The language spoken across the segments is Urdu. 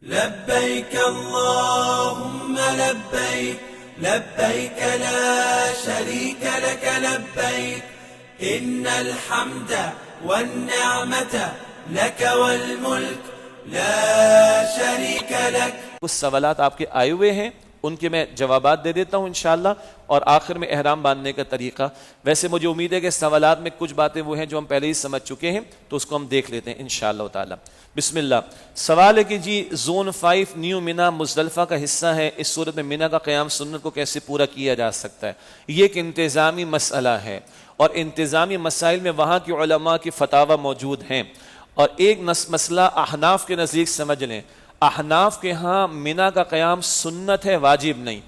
لبيك اللهم لبيك لبيك لا شريك لك لبيك إن الحمد والنعمة لك والملك لا شريك لك. کچھ سوالات آپ کے آئے ہوئے ہیں، ان کے میں جوابات دے دیتا ہوں انشاءاللہ، اور آخر میں احرام باندھنے کا طریقہ. ویسے مجھے امید ہے کہ سوالات میں کچھ باتیں وہ ہیں جو ہم پہلے ہی سمجھ چکے ہیں، تو اس کو ہم دیکھ لیتے ہیں انشاءاللہ تعالی. بسم اللہ. سوال ہے کہ جی زون 5 نیو مینا مزدلفہ کا حصہ ہے، اس صورت میں مینا کا قیام سنت کو کیسے پورا کیا جا سکتا ہے؟ یہ ایک انتظامی مسئلہ ہے، اور انتظامی مسائل میں وہاں کی علماء کی فتاوی موجود ہیں. اور ایک مسئلہ احناف کے نزدیک سمجھ لیں، احناف کے ہاں مینا کا قیام سنت ہے، واجب نہیں.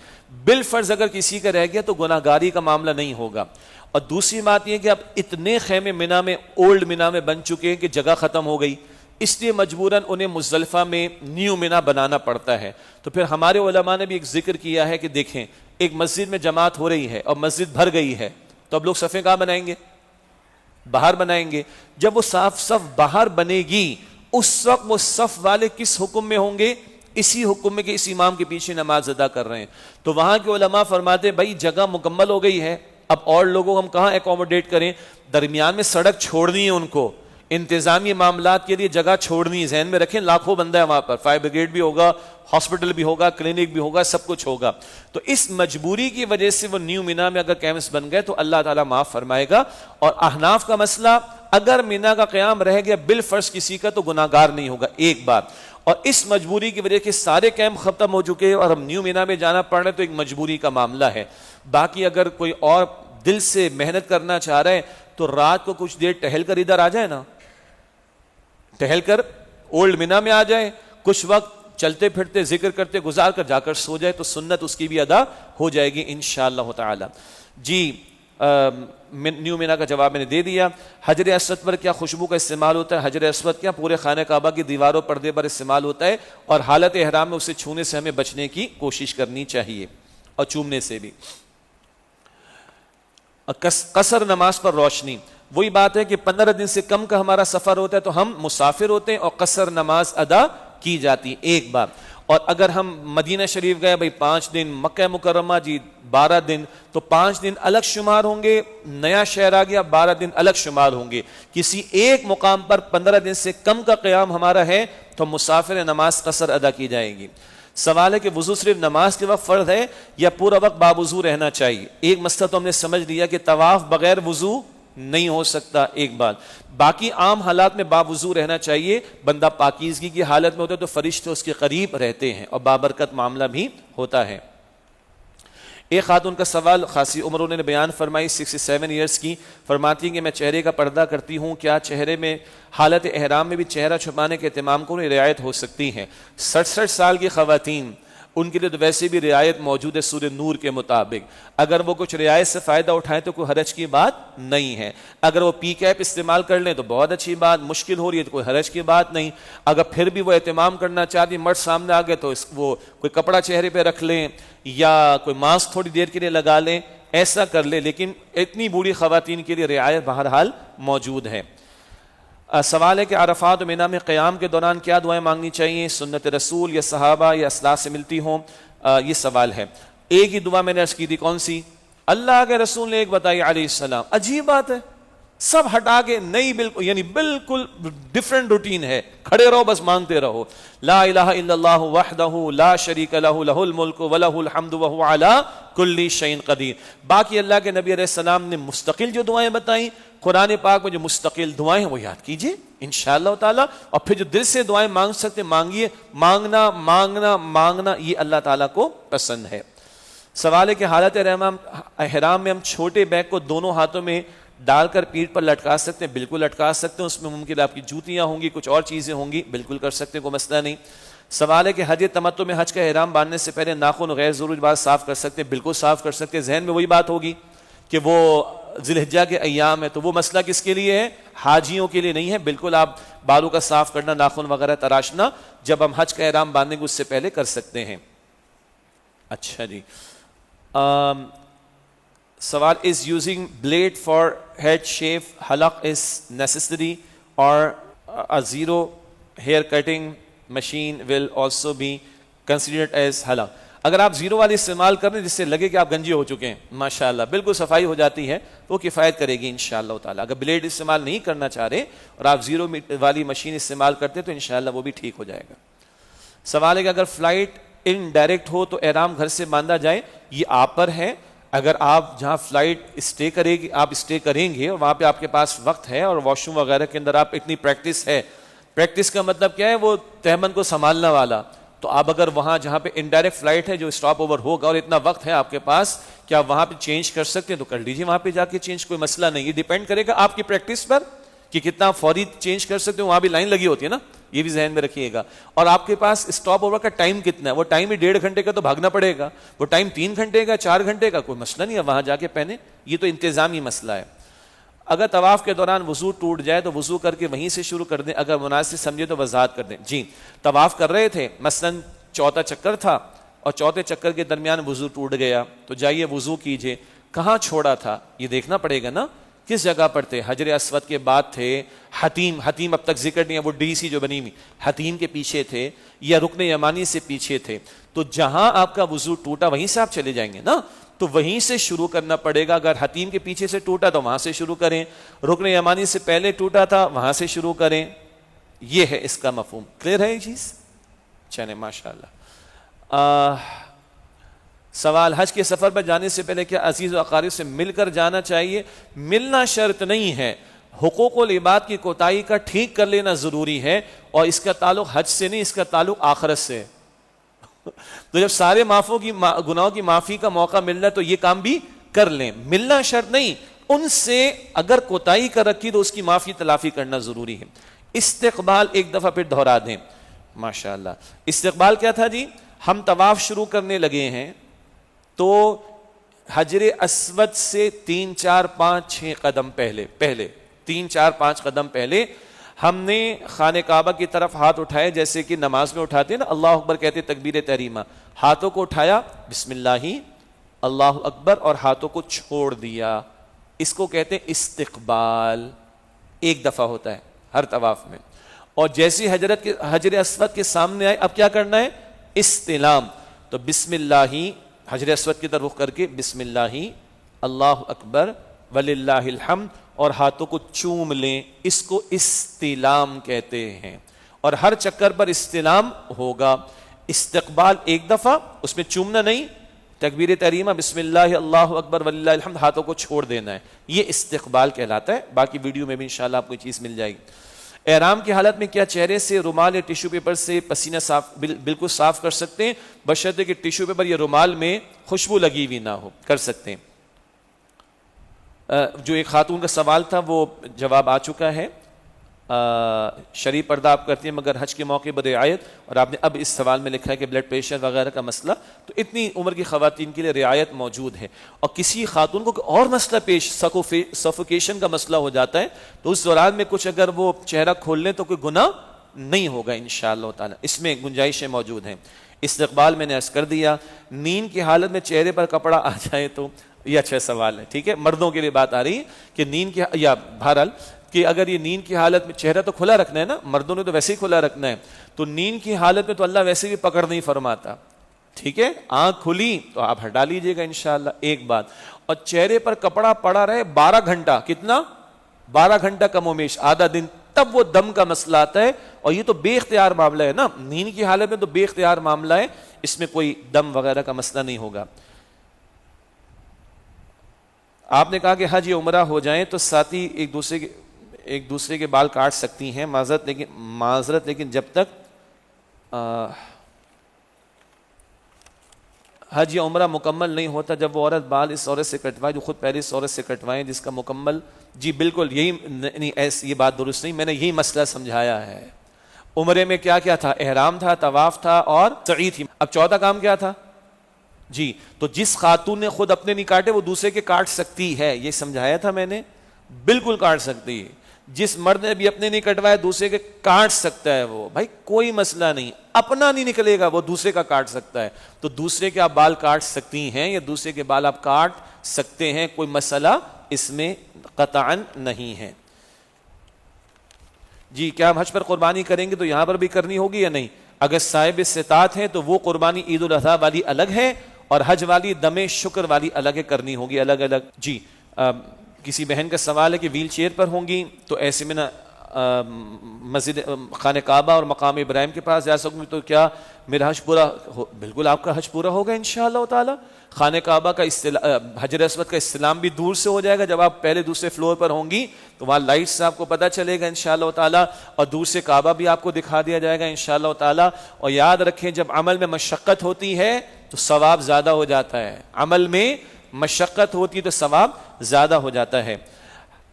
بالفرض اگر کسی کا رہ گیا تو گناہ گاری کا معاملہ نہیں ہوگا. اور دوسری بات یہ کہ اب اتنے خیمے مینا میں، اولڈ مینا میں بن چکے ہیں کہ جگہ ختم ہو گئی، اس لیے مجبوراً انہیں مزدلفہ میں نیو مینا بنانا پڑتا ہے. تو پھر ہمارے علماء نے بھی ایک ذکر کیا ہے کہ دیکھیں، ایک مسجد میں جماعت ہو رہی ہے اور مسجد بھر گئی ہے، تو اب لوگ صفیں کہاں بنائیں گے؟ باہر بنائیں گے. جب وہ صف باہر بنے گی، اس وقت وہ صف والے کس حکم میں ہوں گے؟ اسی حکم میں کہ اس امام کے پیچھے نماز ادا کر رہے ہیں. تو وہاں کے علماء فرماتے ہیں بھائی جگہ مکمل ہو گئی ہے، اب اور لوگوں کو ہم کہاں ایکوموڈیٹ کریں؟ درمیان میں سڑک چھوڑنی ہے ان کو، انتظامی معاملات کے لیے جگہ چھوڑنی ہے. ذہن میں رکھیں لاکھوں بندہ ہے وہاں پر، فائر بریگیڈ بھی ہوگا، ہاسپٹل بھی ہوگا، کلینک بھی ہوگا، سب کچھ ہوگا. تو اس مجبوری کی وجہ سے وہ نیو مینا میں اگر کیمپس بن گئے تو اللہ تعالیٰ معاف فرمائے گا. اور احناف کا مسئلہ، اگر مینا کا قیام رہ گیا بالفرض کسی کا تو گناہگار نہیں ہوگا. ایک بات. اور اس مجبوری کی وجہ سے سارے کیمپ ختم ہو چکے ہیں اور ہم نیو مینا میں جانا پڑ رہے ہیں تو ایک مجبوری کا معاملہ ہے. باقی اگر کوئی اور دل سے محنت کرنا چاہ رہے ہیں تو رات کو کچھ دیر ٹہل کر ادھر آ جائے نا، ٹہل کر اولڈ مینا میں آ جائے، کچھ وقت چلتے پھرتے ذکر کرتے گزار کر جا کر سو جائے تو سنت اس کی بھی ادا ہو جائے گی انشاءاللہ تعالی. جی نیو مینا کا جواب میں نے دے دیا. حجر اسود پر کیا خوشبو کا استعمال ہوتا ہے؟ حجر اسود کیا پورے خانہ کعبہ کی دیواروں پردے پر استعمال ہوتا ہے، اور حالت احرام میں اسے چھونے سے ہمیں بچنے کی کوشش کرنی چاہیے، اور چومنے سے بھی. قصر نماز پر روشنی، وہی بات ہے کہ 15 دن سے کم کا ہمارا سفر ہوتا ہے تو ہم مسافر ہوتے ہیں اور قصر نماز ادا کی جاتی ہے. ایک بات. اور اگر ہم مدینہ شریف گئے بھائی 5 دن، مکہ مکرمہ جی 12 دن، تو 5 دن الگ شمار ہوں گے. نیا شہر آ گیا 12 دن الگ شمار ہوں گے. کسی ایک مقام پر 15 دن سے کم کا قیام ہمارا ہے تو مسافر نماز قصر ادا کی جائے گی. سوال ہے کہ وضو صرف نماز کے وقت فرض ہے یا پورا وقت باوضو رہنا چاہیے؟ ایک مسئلہ تو ہم نے سمجھ لیا کہ طواف بغیر وضو نہیں ہو سکتا، ایک بات. باقی عام حالات میں باوضو رہنا چاہیے. بندہ پاکیزگی کی حالت میں ہوتا ہے تو فرشتے اس کے قریب رہتے ہیں اور بابرکت معاملہ بھی ہوتا ہے. ایک خاتون کا سوال خاصی عمر انہوں نے بیان فرمائی، 67 ایئرس کی، فرماتی ہیں کہ میں چہرے کا پردہ کرتی ہوں، کیا چہرے میں حالت احرام میں بھی چہرہ چھپانے کے اہتمام کو رعایت ہو سکتی ہے؟ 67 سال کی خواتین، ان کے لیے تو ویسے بھی رعایت موجود ہے سورہ نور کے مطابق. اگر وہ کچھ رعایت سے فائدہ اٹھائیں تو کوئی حرج کی بات نہیں ہے. اگر وہ پی کیپ استعمال کر لیں تو بہت اچھی بات، مشکل ہو رہی ہے تو کوئی حرج کی بات نہیں. اگر پھر بھی وہ اہتمام کرنا چاہتی، مرد سامنے آ گئے تو وہ کوئی کپڑا چہرے پہ رکھ لیں یا کوئی ماسک تھوڑی دیر کے لیے لگا لیں، ایسا کر لیں. لیکن اتنی بوڑھی خواتین کے لیے رعایت بہرحال موجود ہے. سوال ہے کہ عرفات و مینا میں قیام کے دوران کیا دعائیں مانگنی چاہیے؟ سنت رسول یا صحابہ یا اسلاف سے ملتی ہوں؟ یہ سوال ہے. ایک ہی دعا میں نے عرض کی تھی، کون سی؟ اللہ کے رسول نے ایک بتائی علیہ السلام. عجیب بات ہے، سب ہٹا کے نئی، بالکل یعنی بالکل ڈیفرنٹ روٹین ہے. کھڑے رہو بس مانگتے رہو. لا الہ الا اللہ وحدہ لا شریک لہ لہ الملک ولہ الحمد وہو علی کل شیء قدیر. باقی اللہ کے نبی علیہ السلام نے مستقل جو دعائیں بتائیں، قرآن پاک میں جو مستقل دعائیں ہیں وہ یاد کیجئے انشاءاللہ تعالی. اور پھر جو دل سے دعائیں مانگ سکتے مانگیے. مانگنا مانگنا مانگنا یہ اللہ تعالیٰ کو پسند ہے. سوال ہے کہ حالت احرام میں ہم چھوٹے بیگ کو دونوں ہاتھوں میں ڈال کر پیٹھ پر لٹکا سکتے ہیں؟ بالکل لٹکا سکتے ہیں. اس میں ممکن آپ کی جوتیاں ہوں گی، کچھ اور چیزیں ہوں گی، بالکل کر سکتے ہیں، کوئی مسئلہ نہیں. سوال ہے کہ حج تمتع میں حج کا احرام باندھنے سے پہلے ناخن غیر ضروری بات صاف کر سکتے ہیں؟ بالکل صاف کر سکتے ہیں. ذہن میں وہی بات ہوگی کہ وہ ذی الحجہ کے ایام ہے تو وہ مسئلہ کس کے لیے ہے؟ حاجیوں کے لیے نہیں ہے. بالکل آپ بالوں کا صاف کرنا، ناخن وغیرہ تراشنا جب ہم حج کا احرام باندھیں گے اس سے پہلے کر سکتے ہیں. اچھا جی. سوال is using blade for head shave halaq is necessary or a zero hair cutting machine will also be considered as hala. اگر آپ زیرو والی استعمال کر رہے ہیں جس سے لگے کہ آپ گنجے ہو چکے ہیں، ماشاءاللہ بالکل صفائی ہو جاتی ہے، تو وہ کفایت کرے گی انشاءاللہ تعالیٰ. اگر بلیڈ استعمال نہیں کرنا چاہ رہے اور آپ زیرو والی مشین استعمال کرتے تو انشاءاللہ وہ بھی ٹھیک ہو جائے گا. سوال ہے کہ اگر فلائٹ ان ڈائریکٹ ہو تو احرام گھر سے باندھا جائے. یہ آپ پر ہے. اگر آپ جہاں فلائٹ اسٹے کرے گی آپ اسٹے کریں گے اور وہاں پہ آپ کے پاس وقت ہے اور واش روم وغیرہ کے اندر آپ اتنی پریکٹس ہے، پریکٹس کا مطلب کیا ہے، وہ تہمند کو سنبھالنے والا، تو آپ اگر وہاں جہاں پہ انڈائریکٹ فلائٹ ہے جو اسٹاپ اوور ہوگا اور اتنا وقت ہے آپ کے پاس کہ آپ وہاں پہ چینج کر سکتے ہیں تو کر لیجیے، وہاں پہ جا کے چینج، کوئی مسئلہ نہیں. یہ ڈیپینڈ کرے گا آپ کی پریکٹس پر کہ کتنا فوری چینج کر سکتے ہو. وہاں بھی لائن لگی ہوتی ہے نا، یہ بھی ذہن میں رکھیے گا. اور آپ کے پاس اسٹاپ اوور کا ٹائم کتنا ہے، وہ ٹائم ہی 1.5 گھنٹے کا تو بھاگنا پڑے گا، وہ ٹائم 3 گھنٹے کا 4 گھنٹے کا کوئی مسئلہ نہیں ہے، وہاں جا کے پہنے. یہ تو انتظامی مسئلہ ہے. اگر طواف کے دوران وضو ٹوٹ جائے تو وضو کر کے وہیں سے شروع کر دیں، اگر مناسب سمجھے تو وضاحت کر دیں. جی طواف کر رہے تھے، مثلاً چوتھا چکر تھا اور چوتھے چکر کے درمیان وضو ٹوٹ گیا تو جائیے وضو کیجئے. کہاں چھوڑا تھا یہ دیکھنا پڑے گا نا، کس جگہ پر تھے. حجر اسود کے بعد تھے، حتیم اب تک ذکر نہیں ہے، وہ ڈی سی جو بنی ہوئی حتیم کے پیچھے تھے یا رکن یمانی سے پیچھے تھے. تو جہاں آپ کا وضو ٹوٹا وہیں سے آپ چلے جائیں گے نا، تو وہیں سے شروع کرنا پڑے گا. اگر حتیم کے پیچھے سے ٹوٹا تو وہاں سے شروع کریں، رکن یمانی سے پہلے ٹوٹا تھا وہاں سے شروع کریں. یہ ہے اس کا مفہوم. کلیئر ہے یہ چیز؟ چلیں ماشاءاللہ. سوال، حج کے سفر پر جانے سے پہلے کیا عزیز و اقارب سے مل کر جانا چاہیے؟ ملنا شرط نہیں ہے، حقوق العباد کی کوتاہی کا ٹھیک کر لینا ضروری ہے، اور اس کا تعلق حج سے نہیں، اس کا تعلق آخرت سے. تو جب سارے گناہوں کی معافی کا موقع مل رہا ہے تو یہ کام بھی کر لیں. ملنا شرط نہیں، ان سے اگر کوتاہی کر رکھی تو اس کی معافی تلافی کرنا ضروری ہے. استقبال ایک دفعہ پھر دہرا دیں. ماشاءاللہ. استقبال کیا تھا جی؟ ہم طواف شروع کرنے لگے ہیں تو حجر اسود سے 3 4 5 6 قدم پہلے 3 4 5 قدم پہلے ہم نے خانہ کعبہ کی طرف ہاتھ اٹھائے، جیسے کہ نماز میں اٹھاتے ہیں نا، اللہ اکبر کہتے تکبیر تحریمہ. ہاتھوں کو اٹھایا، بسم اللہ اللہ اکبر، اور ہاتھوں کو چھوڑ دیا. اس کو کہتے ہیں استقبال. ایک دفعہ ہوتا ہے ہر طواف میں. اور جیسے حجر اسود کے سامنے آئے اب کیا کرنا ہے؟ استلام. تو بسم اللہ، حجر اسود کی طرف رخ کر کے بسم اللہ اللہ اکبر وللہ الحمد، اور ہاتھوں کو چوم لیں. اس کو استلام کہتے ہیں، اور ہر چکر پر استلام ہوگا. استقبال ایک دفعہ، اس میں چومنا نہیں، تکبیر تحریمہ بسم اللہ اللہ اکبر وللہ الحمد، ہاتھوں کو چھوڑ دینا ہے. یہ استقبال کہلاتا ہے. باقی ویڈیو میں بھی انشاءاللہ آپ کو یہ چیز مل جائے گی. احرام کی حالت میں کیا چہرے سے رومال یا ٹیشو پیپر سے پسینہ بالکل صاف کر سکتے ہیں، بشرطے کہ ٹیشو پیپر یا رومال میں خوشبو لگی ہوئی نہ ہو؟ کر سکتے ہیں. جو ایک خاتون کا سوال تھا وہ جواب آ چکا ہے. شرعی پردہ آپ کرتی ہیں مگر حج کے موقع پر رعایت، اور آپ نے اب اس سوال میں لکھا ہے کہ بلڈ پریشر وغیرہ کا مسئلہ، تو اتنی عمر کی خواتین کے لیے رعایت موجود ہے. اور کسی خاتون کو اور مسئلہ پیش، سفوکیشن کا مسئلہ ہو جاتا ہے، تو اس دوران میں کچھ اگر وہ چہرہ کھول لیں تو کوئی گناہ نہیں ہوگا انشاءاللہ تعالی. اس میں گنجائشیں موجود ہیں. استقبال میں نے عرض کر دیا. نیند کی حالت میں چہرے پر کپڑا آ جائے تو یہ اچھا سوال ہے. ٹھیک ہے، مردوں کے لیے بات آ رہی ہے کہ نیند کی، یا بہرحال کہ اگر یہ نیند کی حالت میں، چہرہ تو کھلا رکھنا ہے نا، مردوں نے تو ویسے ہی کھلا رکھنا ہے، تو نیند کی حالت میں تو اللہ ویسے بھی پکڑ نہیں فرماتا. ٹھیک ہے، آنکھ کھلی تو آپ ہٹا لیجئے گا انشاءاللہ. ایک بات. اور چہرے پر کپڑا پڑا رہے 12 گھنٹہ، کتنا؟ 12 گھنٹہ کم و بیش، آدھا دن، تب وہ دم کا مسئلہ آتا ہے. اور یہ تو بے اختیار معاملہ ہے نا، نیند کی حالت میں تو بے اختیار معاملہ ہے، اس میں کوئی دم وغیرہ کا مسئلہ نہیں ہوگا. آپ نے کہا کہ حج یا عمرہ ہو جائیں تو ساتھی ایک دوسرے کے بال کاٹ سکتی ہیں، معذرت لیکن جب تک حج یا عمرہ مکمل نہیں ہوتا، جب وہ عورت بال اس عورت سے کٹوائے جو خود پہلے اس عورت سے کٹوائیں جس کا مکمل. جی بالکل یہی نہیں، یہ بات درست نہیں، میں نے یہی مسئلہ سمجھایا ہے. عمرے میں کیا کیا تھا؟ احرام تھا، طواف تھا اور سعی تھی. اب چوتھا کام کیا تھا؟ جی تو جس خاتون نے خود اپنے نہیں کاٹے وہ دوسرے کے کاٹ سکتی ہے، یہ سمجھایا تھا میں نے. بالکل کاٹ سکتی ہے. جس مرد نے بھی اپنے نہیں کٹوائے دوسرے کے کاٹ سکتا ہے. وہ بھائی کوئی مسئلہ نہیں، اپنا نہیں نکلے گا وہ دوسرے کا کاٹ سکتا ہے. تو دوسرے کے آپ بال کاٹ سکتی ہیں یا دوسرے کے بال آپ کاٹ سکتے ہیں، کوئی مسئلہ اس میں قطعاً نہیں ہے. جی کیا ہم حج پر قربانی کریں گے تو یہاں پر بھی کرنی ہوگی یا نہیں؟ اگر صاحب استطاعت ہیں تو وہ قربانی عید الاضحیٰ والی الگ ہے اور حج والی دم شکر والی الگ ہے، کرنی ہوگی الگ الگ۔ جی کسی بہن کا سوال ہے کہ ویل چیئر پر ہوں گی تو ایسے میں نہ مسجد خانہ کعبہ اور مقام ابراہیم کے پاس جا سکوں گی تو کیا میرا حج پورا بالکل آپ کا حج پورا ہوگا انشاءاللہ تعالی۔ خانہ کعبہ کا حجر اسود کا استلام بھی دور سے ہو جائے گا، جب آپ پہلے دوسرے فلور پر ہوں گی تو وہاں لائٹ سے آپ کو پتہ چلے گا انشاءاللہ تعالی، اور دور سے کعبہ بھی آپ کو دکھا دیا جائے گا انشاءاللہ تعالی۔ اور یاد رکھیں جب عمل میں مشقت ہوتی ہے تو ثواب زیادہ ہو جاتا ہے، عمل میں مشقت ہوتی ہے تو ثواب زیادہ ہو جاتا ہے۔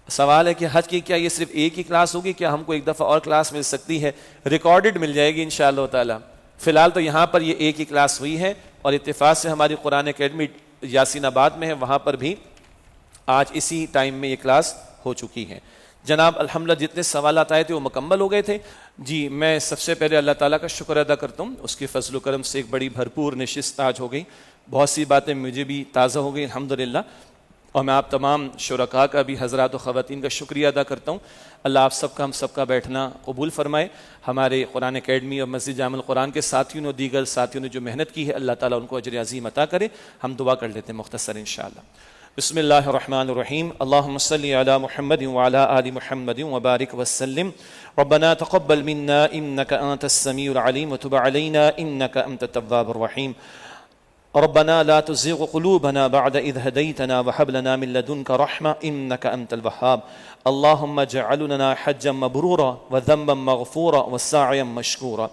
سوال ہے کہ حج کی کیا یہ صرف ایک ہی کلاس ہوگی، کیا ہم کو ایک دفعہ اور کلاس مل سکتی ہے؟ ریکارڈڈ مل جائے گی انشاءاللہ تعالی۔ فی الحال تو یہاں پر یہ ایک ہی کلاس ہوئی ہے، اور اتفاق سے ہماری قرآن اکیڈمی یاسین آباد میں ہے، وہاں پر بھی آج اسی ٹائم میں یہ کلاس ہو چکی ہے۔ جناب الحمدللہ جتنے سوالات آئے تھے وہ مکمل ہو گئے تھے۔ جی میں سب سے پہلے اللہ تعالیٰ کا شکر ادا کرتا ہوں، اس کے فضل و کرم سے ایک بڑی بھرپور نشست آج ہو گئی، بہت سی باتیں مجھے بھی تازہ ہو گئی الحمدللہ، اور میں آپ تمام شرکاء کا بھی، حضرات و خواتین کا شکریہ ادا کرتا ہوں۔ اللہ آپ سب کا ہم سب کا بیٹھنا قبول فرمائے۔ ہمارے قرآن اکیڈمی اور مسجد جامع القرآن کے ساتھیوں نے، دیگر ساتھیوں نے جو محنت کی ہے، اللہ تعالیٰ ان کو اجر عظیم عطا کرے۔ ہم دعا کر لیتے ہیں مختصر انشاءاللہ۔ بسم اللہ الرحمن الرحیم، اللہم صلی علی محمد وعلی آل محمد وبارک وسلم۔ ربنا تقبل منا انک انت السمیع العلیم وتب علینا انک انت التواب الرحیم۔ ربنا لا تزغ قلوبنا بعد إذ هديتنا وهب لنا من لدنك رحمة إنك أنت الوهاب اللهم اجعل لنا حجا مبرورا وذنبا مغفورا وسعيا مشكورا۔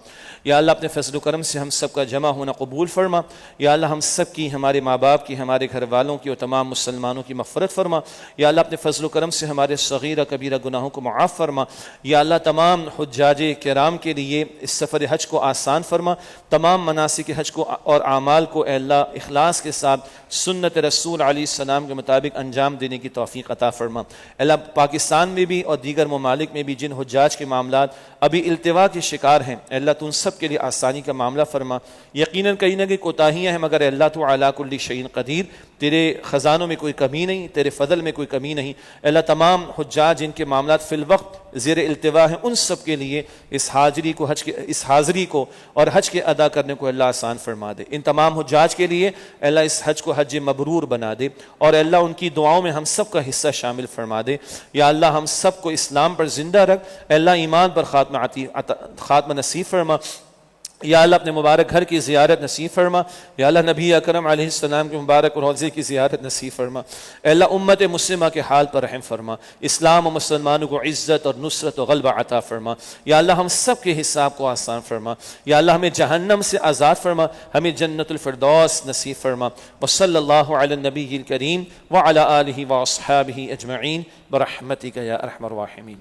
یا اللہ اپنے فضل و کرم سے ہم سب کا جمع ہونا قبول فرما۔ یا اللہ ہم سب کی، ہمارے ماں باپ کی، ہمارے گھر والوں کی اور تمام مسلمانوں کی مغفرت فرما۔ یا اللہ اپنے فضل و کرم سے ہمارے صغیرہ کبیرہ گناہوں کو معاف فرما۔ یا اللہ تمام حجاج کرام کے لیے اس سفر حج کو آسان فرما، تمام مناسک حج کو اور اعمال کو اے اللہ اخلاص کے ساتھ سنت رسول علیہ السلام کے مطابق انجام دینے کی توفیق عطا فرما۔ اے اللہ پاکستان میں بھی اور دیگر ممالک میں بھی جن حجاج کے معاملات ابھی التوا کے شکار ہیں، اے اللہ تو ان سب کے لیے آسانی کا معاملہ فرما۔ یقیناً کہیں نہ کہیں کوتاہیاں ہیں، مگر اے اللہ تو علی کل شیء قدیر، تیرے خزانوں میں کوئی کمی نہیں، تیرے فضل میں کوئی کمی نہیں۔ اے اللہ تمام حجاج جن کے معاملات فی الوقت زیر التوا ہیں، ان سب کے لیے اس حاضری کو اور حج کے ادا کرنے کو اللہ آسان فرما دے۔ ان تمام حجاج کے لیے اے اللہ اس حج کو حج مبرور بنا دے، اور اے اللہ ان کی دعاؤں میں ہم سب کا حصہ شامل فرما دے۔ یا اللہ ہم سب کو اسلام پر زندہ رکھ، اے اللہ ایمان پر خاتمہ نصیب فرما۔ یا اللہ اپنے مبارک گھر کی زیارت نصیب فرما۔ یا اللہ نبی اکرم علیہ السلام کے مبارک روضے کی زیارت نصیب فرما۔ اے اللہ امت مسلمہ کے حال پر رحم فرما، اسلام و مسلمانوں کو عزت اور نصرت و غلبہ عطا فرما۔ یا اللہ ہم سب کے حساب کو آسان فرما۔ یا اللہ ہمیں جہنم سے آزاد فرما، ہمیں جنت الفردوس نصیب فرما۔ وصلی اللہ علی النبی الکریم وعلی آلہ واصحابہ اجمعین برحمتک یا ارحم الراحمین۔